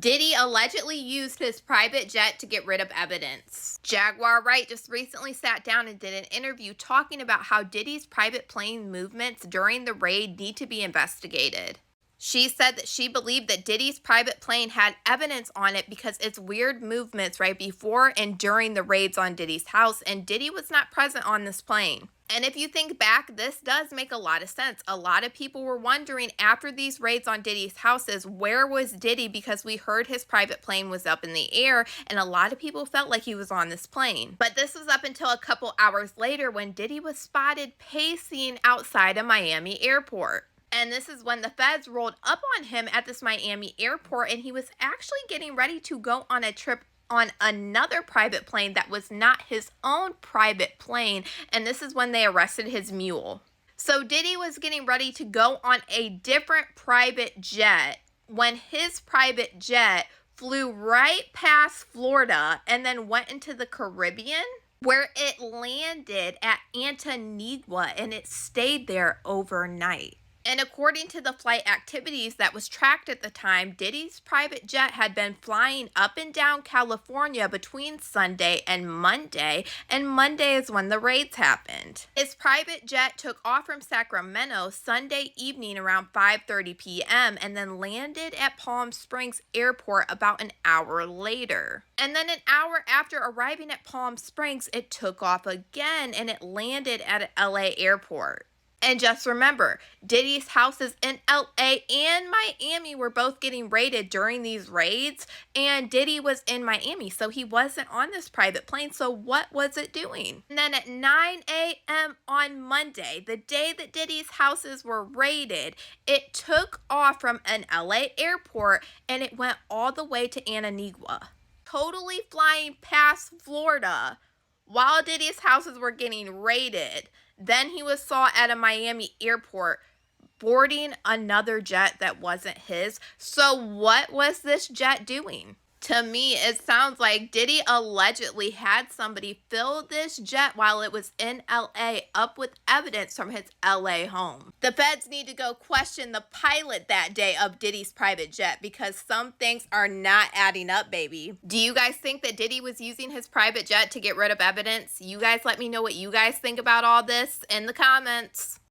Diddy allegedly used his private jet to get rid of evidence. Jaguar Wright just recently sat down and did an interview talking about how Diddy's private plane movements during the raid need to be investigated. She said that she believed that Diddy's private plane had evidence on it because its weird movements right before and during the raids on Diddy's house, and Diddy was not present on this plane. And if you think back, this does make a lot of sense. A lot of people were wondering after these raids on Diddy's houses, where was Diddy, because we heard his private plane was up in the air, and a lot of people felt like he was on this plane. But this was up until a couple hours later when Diddy was spotted pacing outside of Miami airport. And this is when the feds rolled up on him at this Miami airport, and he was actually getting ready to go on a trip on another private plane that was not his own private plane, and this is when they arrested his mule. So Diddy was getting ready to go on a different private jet when his private jet flew right past Florida and then went into the Caribbean, where it landed at Antigua and it stayed there overnight. And according to the flight activities that was tracked at the time, Diddy's private jet had been flying up and down California between Sunday and Monday is when the raids happened. His private jet took off from Sacramento Sunday evening around 5:30 p.m. and then landed at Palm Springs Airport about an hour later. And then an hour after arriving at Palm Springs, it took off again and it landed at an LA airport. And just remember, Diddy's houses in LA and Miami were both getting raided during these raids, and Diddy was in Miami, so he wasn't on this private plane, so what was it doing? And then at 9 a.m. on Monday, the day that Diddy's houses were raided, it took off from an LA airport and it went all the way to Antigua, totally flying past Florida while Diddy's houses were getting raided. Then he was saw at a Miami airport boarding another jet that wasn't his. So what was this jet doing? To me, it sounds like Diddy allegedly had somebody fill this jet while it was in LA up with evidence from his LA home. The feds need to go question the pilot that day of Diddy's private jet because some things are not adding up, baby. Do you guys think that Diddy was using his private jet to get rid of evidence? You guys let me know what you guys think about all this in the comments.